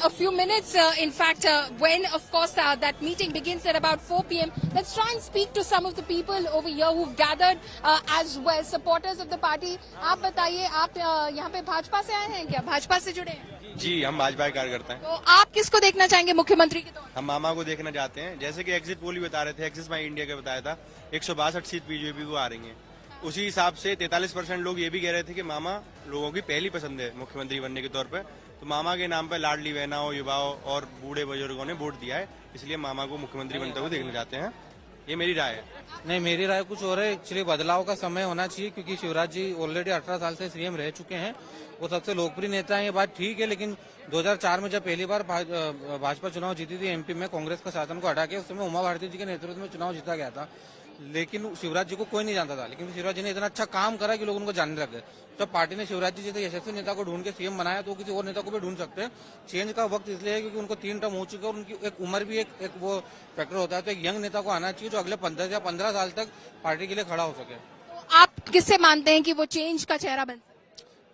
a few minutes. In fact, when of course that meeting begins at about 4 p.m. Let's try and speak to some of the people over here who've gathered as well, supporters of the party. आप बताइए, आप यहाँ पे भाजपा से आए हैं क्या? भाजपा से जुड़े हैं? जी, हम भाजपा के कार्यकर्ता हैं। तो आप किसको देखना चाहेंगे मुख्यमंत्री के तौर पर? हम मामा को देखना चाहते हैं। जैसे कि एग्जिट पोल ही बता रहे थे, एक्सिस माई इंडिया का बताया था, 162 सीट बीजेपी को आ रही है। उसी हिसाब से 43% लोग ये भी कह रहे थे कि मामा लोगों की पहली पसंद है मुख्यमंत्री बनने के तौर पर। तो मामा के नाम पर लाडली बहनाओं, युवाओं और बूढ़े बुजुर्गों ने वोट दिया है, इसलिए मामा को मुख्यमंत्री बनते हुए देखना चाहते हैं। ये मेरी राय है। नहीं, मेरी राय कुछ और है। एक्चुअली बदलाव का समय होना चाहिए, क्योंकि शिवराज जी ऑलरेडी 18 साल से सीएम रह चुके हैं। वो सबसे लोकप्रिय नेता है, ये बात ठीक है। लेकिन 2004 में जब पहली बार भाजपा चुनाव जीती थी एमपी में, कांग्रेस का शासन को हटा के, उस समय उमा भारती जी के नेतृत्व में चुनाव जीता गया था। लेकिन शिवराज जी को कोई नहीं जानता था, लेकिन शिवराज जी ने इतना अच्छा काम करा कि लोग उनको जानने लग गए। जब पार्टी ने शिवराज जी जैसे यशस्वी नेता को ढूंढ के सीएम बनाया, तो किसी और नेता को भी ढूंढ सकते हैं। चेंज का वक्त इसलिए है क्योंकि उनको 3 टर्म हो चुके हैं और उनकी एक उम्र भी एक वो फैक्टर होता है। तो एक यंग नेता को आना चाहिए जो अगले 15 साल तक पार्टी के लिए खड़ा हो सके। तो आप किससे मानते हैं कि वो चेंज का चेहरा बन?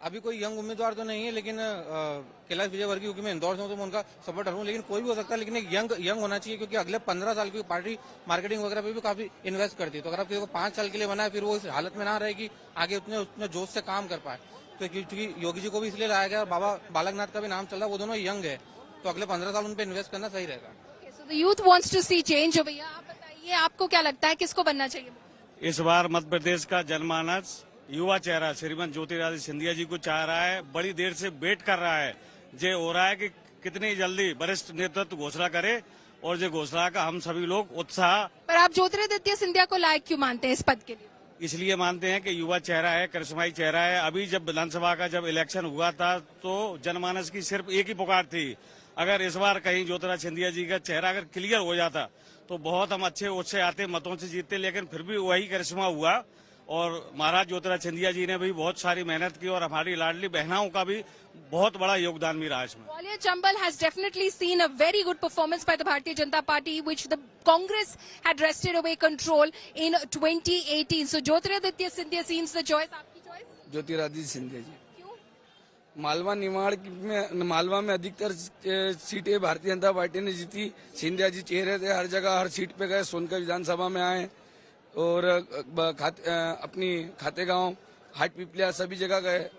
अभी कोई यंग उम्मीदवार तो नहीं है, लेकिन कैलाश विजयवर्गीय, क्योंकि मैं इंदौर से हूं तो मैं उनका सपोर्टर हूं, लेकिन कोई भी हो सकता है। लेकिन एक यंग होना चाहिए, क्योंकि अगले 15 साल की पार्टी मार्केटिंग वगैरह पे भी काफी इन्वेस्ट करती है। तो अगर आप किसी को 5 साल के लिए बनाए, फिर वो इस हालत में ना रहे कि आगे उतने जोश से काम कर पाए। तो क्योंकि योगी जी को भी इसलिए लाया गया, बाबा बालकनाथ का भी नाम चल रहा है, वो दोनों यंग है, तो अगले 15 साल उन पर इन्वेस्ट करना सही रहेगा। Youth wants to see change. भैया आप बताइए, आपको क्या लगता है किसको बनना चाहिए? इस बार मध्य प्रदेश का जनमानस युवा चेहरा श्रीमान ज्योतिरादित्य सिंधिया जी को चाह रहा है, बड़ी देर से वेट कर रहा है। ये हो रहा है कि कितनी जल्दी वरिष्ठ नेतृत्व घोषणा करे, और जो घोषणा का हम सभी लोग उत्साह। पर आप ज्योतिरादित्य सिंधिया को लायक क्यों मानते हैं इस पद के लिए? इसलिए मानते हैं कि युवा चेहरा है, करिश्माई चेहरा है। अभी जब विधानसभा का जब इलेक्शन हुआ था, तो जनमानस की सिर्फ एक ही पुकार थी, अगर इस बार कहीं ज्योतिरादित्य सिंधिया जी का चेहरा अगर क्लियर हो जाता तो बहुत हम अच्छे उससे आते मतों से जीतते। लेकिन फिर भी वही करिश्मा हुआ, और महाराज ज्योतिरादित्य सिंधिया जी ने भी बहुत सारी मेहनत की, और हमारी लाडली बहनाओं का भी बहुत बड़ा योगदान भी रहा इसमें। Gwalior Chambal has definitely seen a very good performance by the Bharatiya Janata Party, which the Congress had wrested away control in 2018. So Jyotiraditya Scindia seems the choice. आपकी choice? ज्योतिरादित्य सिंधिया जी। क्यों? मालवा निमाड़ में, मालवा में अधिकतर सीटें भारतीय जनता पार्टी ने जीती। सिंधिया जी चेहरे थे, हर जगह हर सीट पे गए। सोनकर विधानसभा में आए, और अपनी खातेगांव, हाट पिपलिया, सभी जगह गए।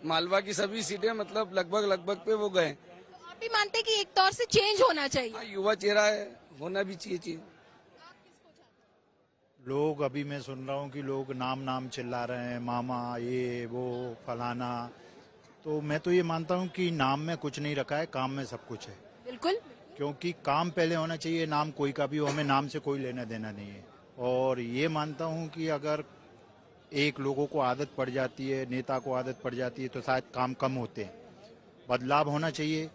मालवा की सभी सीटें मतलब लगभग पे वो गए। तो आप भी मानते हैं कि एक तौर से चेंज होना चाहिए? युवा चेहरा है, होना भी चाहिए। लोग अभी मैं सुन रहा हूँ कि लोग नाम चिल्ला रहे हैं, मामा ये वो फलाना। तो मैं तो ये मानता हूँ कि नाम में कुछ नहीं रखा है, काम में सब कुछ है। बिल्कुल, क्योंकि काम पहले होना चाहिए, नाम कोई का भी हो, हमें नाम से कोई लेना देना नहीं है। और ये मानता हूँ कि अगर एक लोगों को आदत पड़ जाती है, नेता को आदत पड़ जाती है, तो शायद काम कम होते हैं। बदलाव होना चाहिए।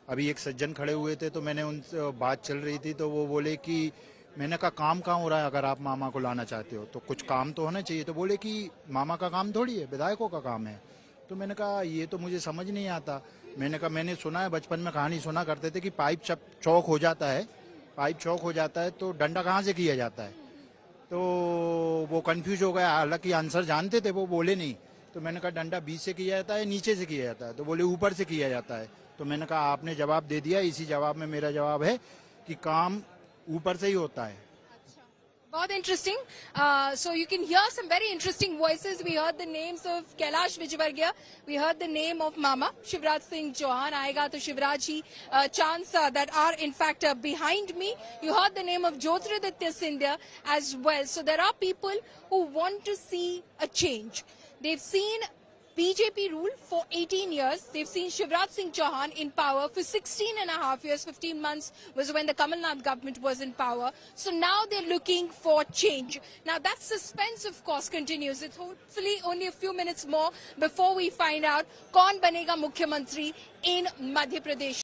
अभी एक सज्जन खड़े हुए थे, तो मैंने उनसे बात चल रही थी, तो वो बोले कि मैंने कहा काम कहाँ हो रहा है, अगर आप मामा को लाना चाहते हो तो कुछ काम तो होना चाहिए। तो बोले कि मामा का काम थोड़ी है, विधायकों का काम है। तो मैंने कहा ये तो मुझे समझ नहीं आता। मैंने कहा मैंने सुना है, बचपन में कहानी सुना करते थे कि पाइप चौक हो जाता है, पाइप चौक हो जाता है तो डंडा कहाँ से किया जाता है। तो वो कंफ्यूज हो गया, हालांकि आंसर जानते थे, वो बोले नहीं। तो मैंने कहा डंडा बीच से किया जाता है, नीचे से किया जाता है। तो बोले ऊपर से किया जाता है। तो मैंने कहा आपने जवाब दे दिया, इसी जवाब में मेरा जवाब है कि काम ऊपर से ही होता है। बहुत interesting. So you can hear some very interesting voices. We heard the names of Kailash Vijayvargiya. We heard the name of Mama Shivraj Singh Chauhan. आएगा तो शिवराज ही chants that are in fact behind me. You heard the name of Jyotiraditya Scindia as well. So there are people who want to see a change. They've seen BJP rule for 18 years. They've seen Shivraj Singh Chauhan in power for 16 and a half years. 15 months was when the Kamal Nath government was in power. So now they're looking for change. Now that suspense, of course, continues. It's hopefully only a few minutes more before we find out kaun banega Mukhyamantri in Madhya Pradesh.